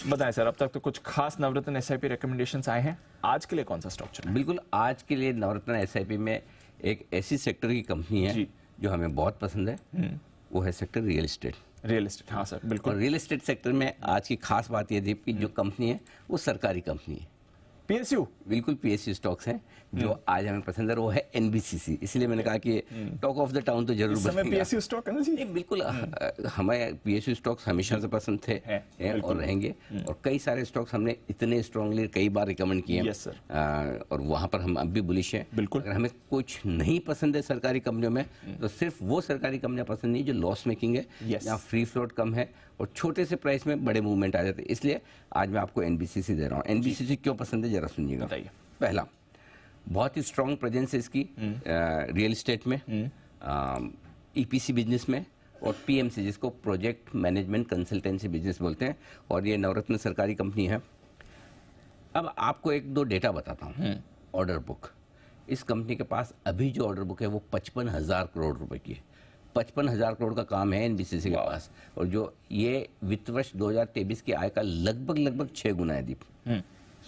बताएं सर, अब तक तो कुछ खास नवरत्न एसआईपी रिकमेंडेशंस आए हैं, आज के लिए कौन सा स्टॉक चुना है? बिल्कुल, आज के लिए नवरत्न एसआईपी में एक ऐसी सेक्टर की कंपनी है जो हमें बहुत पसंद है, वो है sector real estate. Real estate, हाँ सर बिल्कुल। और रियल एस्टेट सेक्टर में आज की खास बात यह थी कि जो कंपनी है वो सरकारी कंपनी है। पीएसयू, बिल्कुल पीएसयू स्टॉक्स हैं जो आज हमें पसंद है, वो है एनबीसीसी। इसलिए मैंने कहा कि टॉक ऑफ द टाउन तो जरूर बनेगा। पीएसयू स्टॉक है ना जी? नहीं, बिल्कुल हमें पीएसयू स्टॉक्स हमेशा से पसंद थे हैं और रहेंगे। और कई सारे स्टॉक्स हमने इतने स्ट्रांगली कई बार रिकमेंड किए हैं और वहां पर हम अब भी बुलिश हैं। बिल्कुल, अगर हमें कुछ नहीं पसंद है सरकारी कंपनियों में तो सिर्फ वो सरकारी कंपनियां पसंद नहीं जो लॉस मेकिंग है, जहाँ फ्री फ्लोट कम है और छोटे से प्राइस में बड़े मूवमेंट आ जाते हैं। इसलिए आज मैं आपको एनबीसीसी दे रहा हूँ। एनबीसीसी क्यों पसंद है जरा सुनिएगा। पहला, बहुत ही स्ट्रॉन्ग प्रेजेंस है इसकी रियल एस्टेट में, ईपीसी बिजनेस में और पीएमसी जिसको प्रोजेक्ट मैनेजमेंट कंसल्टेंसी बिजनेस बोलते हैं। और ये नवरत्न सरकारी कंपनी है। अब आपको एक दो डेटा बताता हूँ। ऑर्डर बुक, इस कंपनी के पास अभी जो ऑर्डर बुक है वो 55,000 करोड़ रुपए की है। 55,000 करोड़ का काम है एनबीसीसी के पास, और जो ये वित्त वर्ष 2023 की आय का लगभग 6 गुना है। दीप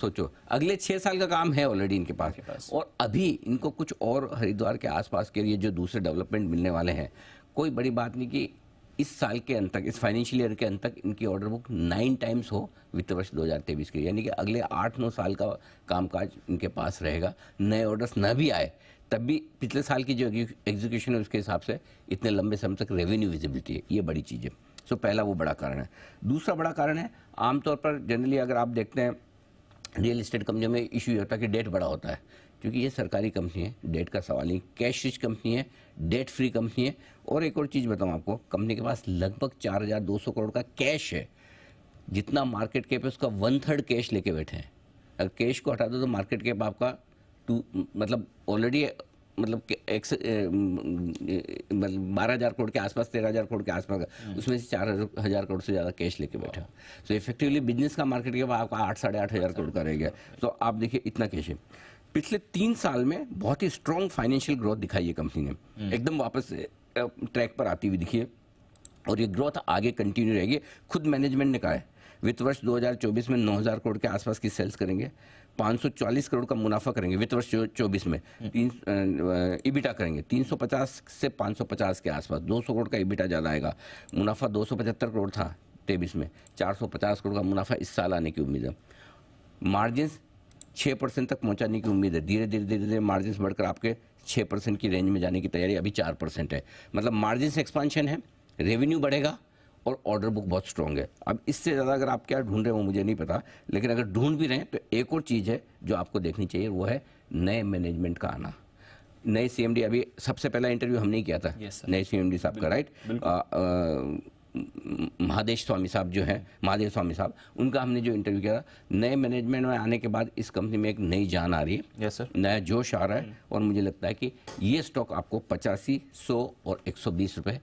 सोचो, अगले 6 साल का काम है ऑलरेडी इनके पास। और अभी इनको कुछ और हरिद्वार के आसपास के लिए जो दूसरे डेवलपमेंट मिलने वाले हैं। कोई बड़ी बात नहीं कि इस साल के अंत तक, इस फाइनेंशियल ईयर के अंत तक इनकी ऑर्डर बुक 9 टाइम्स हो वित्त वर्ष 2023 के, यानी कि अगले 8-9 साल का कामकाज इनके पास रहेगा। नए ऑर्डर्स न भी आए तब भी पिछले साल की जो एग्जीक्यूशन है उसके हिसाब से इतने लंबे समय तक रेवेन्यू विजिबिलिटी है, ये बड़ी चीज़ है। सो पहला वो बड़ा कारण है। दूसरा बड़ा कारण है, आमतौर पर जनरली अगर आप देखते हैं रियल एस्टेट कंपनियों में इशू ये होता है कि डेट बड़ा होता है, क्योंकि ये सरकारी कंपनी है, डेट का सवाल नहीं। कैश रिच कंपनी है, डेट फ्री कंपनी है। और एक और चीज़ बताऊँ आपको, कंपनी के पास लगभग 4,200 करोड़ का कैश है। जितना मार्केट कैप है उसका 1/3 कैश लेके बैठे हैं। अगर कैश को हटा दो तो मार्केट कैप आपका मतलब ऑलरेडी मतलब 12,000 करोड़ के आसपास, 13,000 करोड़ के आसपास, उसमें से 4,000 करोड़ से ज़्यादा कैश लेके बैठा। सो इफेक्टिवली बिजनेस का मार्केट कैप आपका 8-8,500 करोड़ का रह गया। तो आप देखिए इतना कैश है। पिछले 3 साल में बहुत ही स्ट्रॉन्ग फाइनेंशियल ग्रोथ दिखाई है कंपनी ने, एकदम वापस ट्रैक पर आती हुई दिखी है और ये ग्रोथ आगे कंटिन्यू रहेगी। खुद मैनेजमेंट ने कहा है वित्त वर्ष 2024 में 9,000 करोड़ के आसपास की सेल्स करेंगे, 540 करोड़ का मुनाफा करेंगे वित्त वर्ष 24 में, ईबिटा करेंगे 350 से 550 के आसपास, 200 करोड़ का ईबिटा ज़्यादा आएगा। मुनाफा 275 करोड़ था 23 में, 450 करोड़ का मुनाफा इस साल आने की उम्मीद है। मार्जिन 6% तक पहुंचाने की उम्मीद है। धीरे धीरे मार्जिन बढ़कर आपके 6% की रेंज में जाने की तैयारी, अभी 4% है। मतलब मार्जिन एक्सपांशन है, रेवेन्यू बढ़ेगा और ऑर्डर बुक बहुत स्ट्रॉन्ग है। अब इससे ज़्यादा अगर आप क्या ढूंढ रहे हो मुझे नहीं पता, लेकिन अगर ढूंढ भी रहे हैं तो एक और चीज़ है जो आपको देखनी चाहिए, वो है नए मैनेजमेंट का आना। नए सीएमडी, अभी सबसे पहला इंटरव्यू हमने ही किया था नए सीएमडी साहब का, राइट। महादेव स्वामी साहब जो हैं, महादेव स्वामी साहब, उनका हमने जो इंटरव्यू किया था। नए मैनेजमेंट में आने के बाद इस कंपनी में एक नई जान आ रही है। यस सर, नया जोश आ रहा है। और मुझे लगता है कि ये स्टॉक आपको 85, 100 और 120 रुपये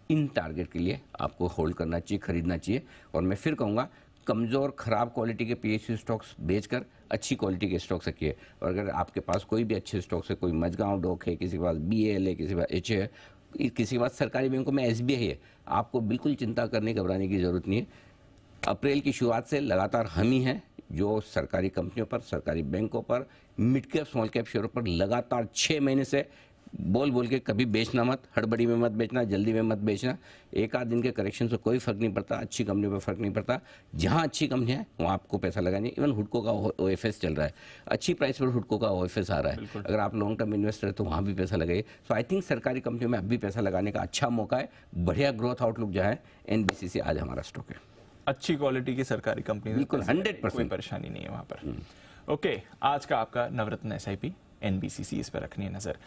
इन टारगेट के लिए आपको होल्ड करना चाहिए, खरीदना चाहिए। और मैं फिर कहूँगा, कमज़ोर खराब क्वालिटी के पीएसयू स्टॉक्स बेचकर अच्छी क्वालिटी के स्टॉक्स रखिए। और अगर आपके पास कोई भी अच्छे स्टॉक्स है, कोई मझगांव डॉक है, किसी के पास BAL है, किसी के पास HA है, किसी के पास सरकारी बैंकों में SBI है, आपको बिल्कुल चिंता करने घबराने की ज़रूरत नहीं है। अप्रैल की शुरुआत से लगातार हम ही हैं जो सरकारी कंपनियों पर, सरकारी बैंकों पर, मिड कैप स्मॉल कैप शेयरों पर लगातार 6 महीने से बोल के कभी बेचना मत, हड़बड़ी में मत बेचना, जल्दी में मत बेचना। एक आध दिन के करेक्शन से कोई फर्क नहीं पड़ता, अच्छी कंपनियों पर फर्क नहीं पड़ता। जहां अच्छी कंपनी है वहां आपको पैसा लगानी। इवन हुडको का OFS चल रहा है, अच्छी प्राइस पर हुडको का OFS आ रहा है। अगर आप लॉन्ग टर्म इन्वेस्टर है तो वहां भी पैसा लगाइए। सो आई थिंक सरकारी कंपनियों में अब भी पैसा लगाने का अच्छा मौका है। बढ़िया ग्रोथ आउटलुक जो है, एनबीसीसी आज हमारा स्टॉक है। अच्छी क्वालिटी की सरकारी कंपनी, बिल्कुल 100%, कोई परेशानी नहीं है वहां पर। ओके, आज का आपका नवरत्न SIP एनबीसीसी, इस पर रखनी है नजर।